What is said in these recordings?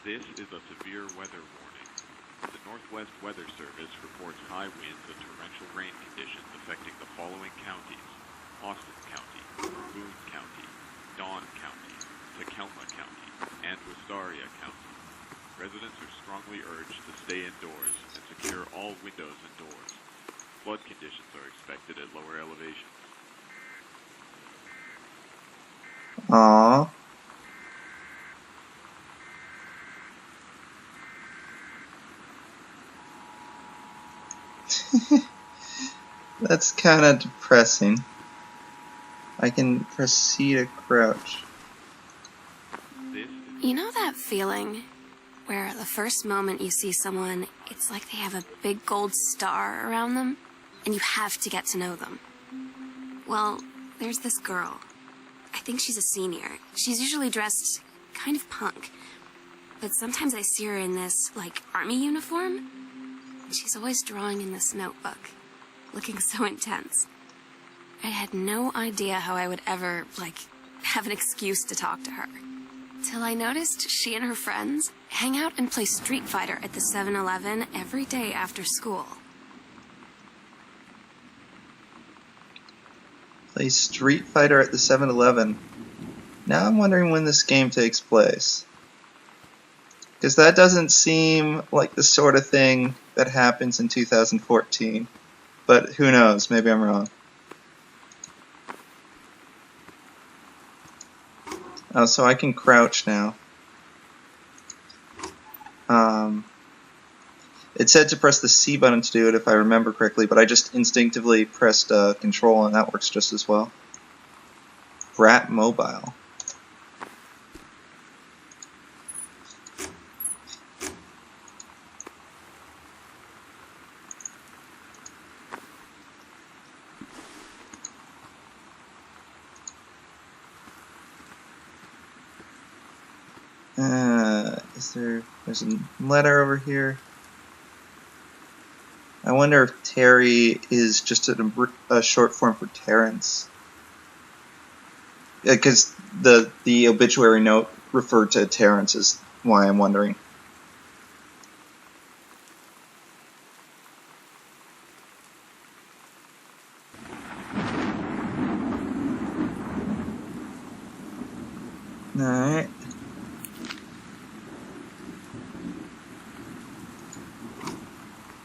This is a severe weather warning. The Northwest Weather Service reports high winds and torrential rain conditions affecting the following counties: Austin County, Boone County, Dawn County, Tacoma County, and Wistaria County. Residents are strongly urged to stay indoors and secure all windows and doors. Flood conditions are expected at lower elevations. Aww. That's kind of depressing. I can proceed to crouch. You know that feeling where the first moment you see someone, it's like they have a big gold star around them, and you have to get to know them? Well, there's this girl. I think she's a senior. She's usually dressed kind of punk, but sometimes I see her in this, army uniform, and she's always drawing in this notebook, looking so intense. I had no idea how I would ever, have an excuse to talk to her. Till I noticed she and her friends hang out and play Street Fighter at the 7-Eleven every day after school. Play Street Fighter at the 7-Eleven. Now I'm wondering when this game takes place. Because that doesn't seem like the sort of thing that happens in 2014. But who knows, maybe I'm wrong. Oh, so I can crouch now. It said to press the C button to do it if I remember correctly, but I just instinctively pressed Control and that works just as well. Brat Mobile. There's a letter over here. I wonder if Terry is just a short form for Terrence. Because the obituary note referred to Terrence is why I'm wondering. Alright.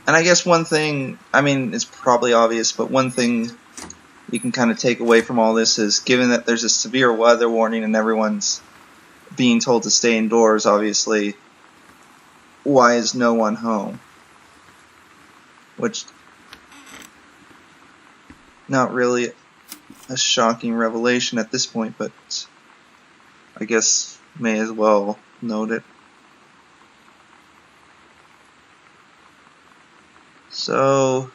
And I guess one thing, it's probably obvious, but one thing you can kind of take away from all this is, given that there's a severe weather warning and everyone's being told to stay indoors, obviously, why is no one home? Which, not really a shocking revelation at this point, but I guess may as well note it. So,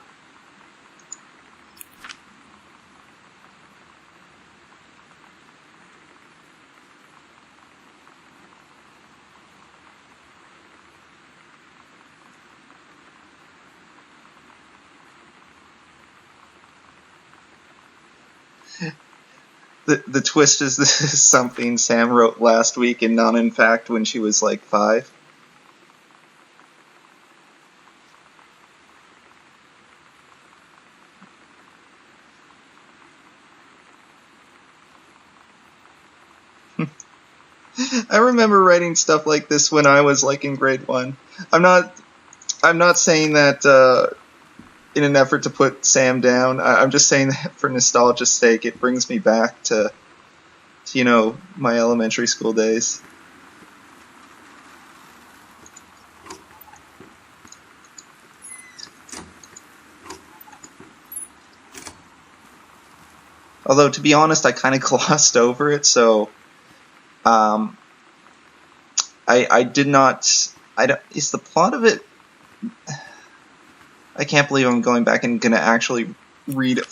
the twist is this is something Sam wrote last week and not in fact when she was like 5. I remember writing stuff like this when I was in grade 1. I'm not saying that in an effort to put Sam down. I'm just saying that for nostalgia's sake, it brings me back to my elementary school days. Although, to be honest, I kind of glossed over it, so I did not. Is the plot of it? I can't believe I'm going back and gonna actually read it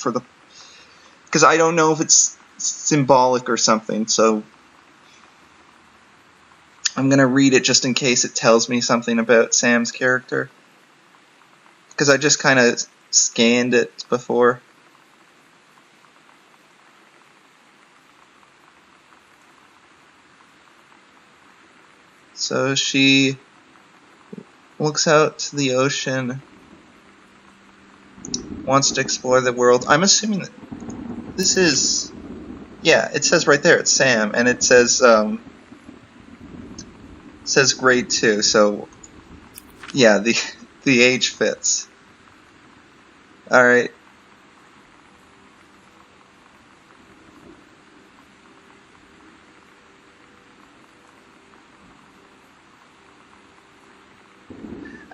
because I don't know if it's symbolic or something. So I'm gonna read it just in case it tells me something about Sam's character, because I just kind of scanned it before. So she looks out to the ocean, wants to explore the world. I'm assuming that this is, yeah, it says right there, it's Sam, and it says grade 2, so yeah, the age fits. Alright.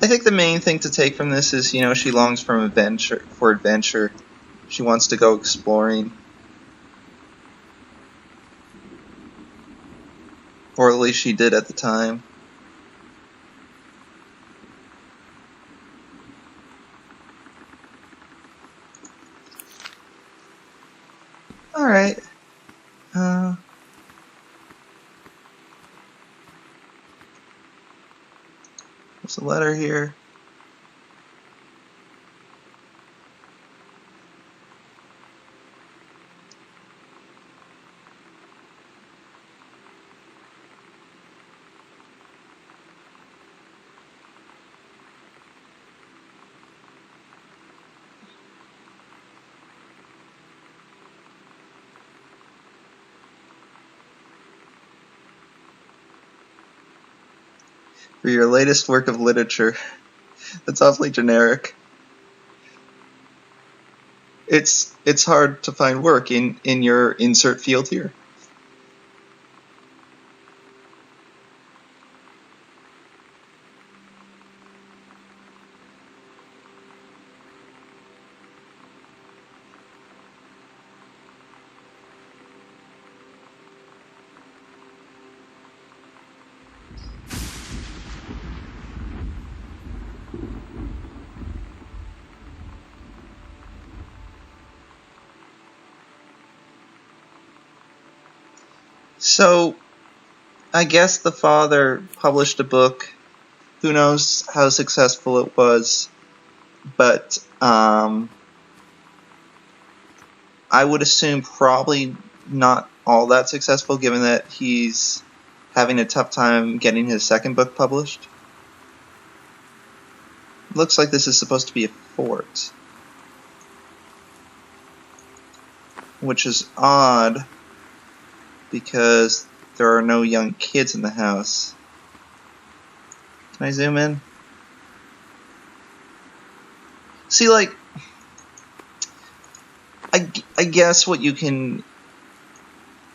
I think the main thing to take from this is, you know, she longs for adventure. She wants to go exploring. Or at least she did at the time. Alright. There's a letter here. For your latest work of literature. That's awfully generic. It's hard to find work in your insert field here. So, I guess the father published a book. Who knows how successful it was, but I would assume probably not all that successful, given that he's having a tough time getting his second book published. Looks like this is supposed to be a fort, which is odd because there are no young kids in the house. Can I zoom in? See, like, I guess what you can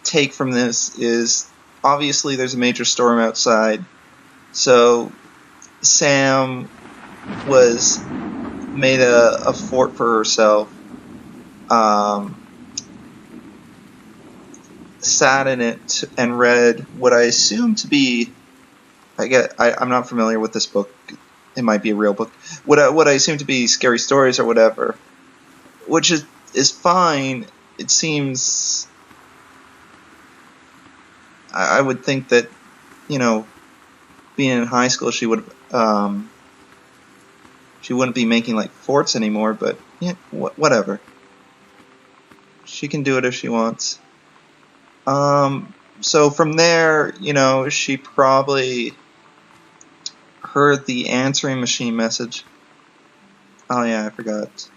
take from this is, obviously there's a major storm outside, so Sam was made a fort for herself, sat in it and read what I assume to be, I'm not familiar with this book, it might be a real book, what I assume to be scary stories or whatever, which is fine. It seems, I would think that, you know, being in high school she would she wouldn't be making like forts anymore, but yeah, whatever. She can do it if she wants. So from there, you know, she probably heard the answering machine message. Oh yeah, I forgot.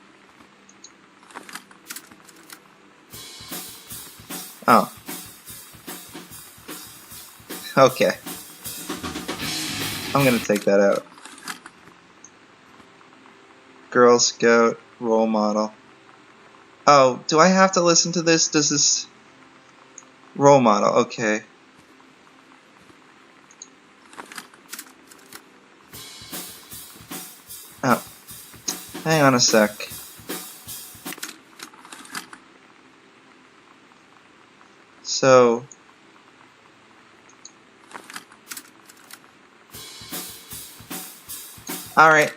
Oh. Okay. I'm gonna take that out. Girl Scout role model. Oh, do I have to listen to this? Does this... Role model, okay. Oh. Hang on a sec. So... Alright.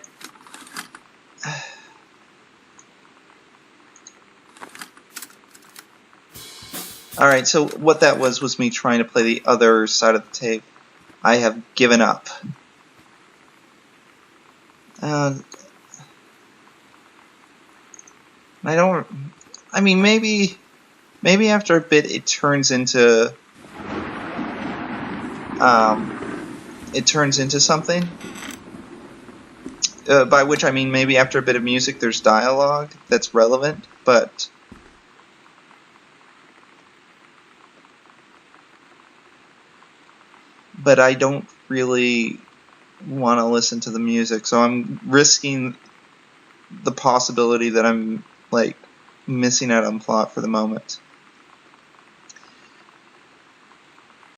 Alright, so what that was me trying to play the other side of the tape. I have given up. I don't... I mean, maybe after a bit it turns into... it turns into something. By which I mean maybe after a bit of music there's dialogue that's relevant, but I don't really want to listen to the music, so I'm risking the possibility that I'm like missing out on plot for the moment.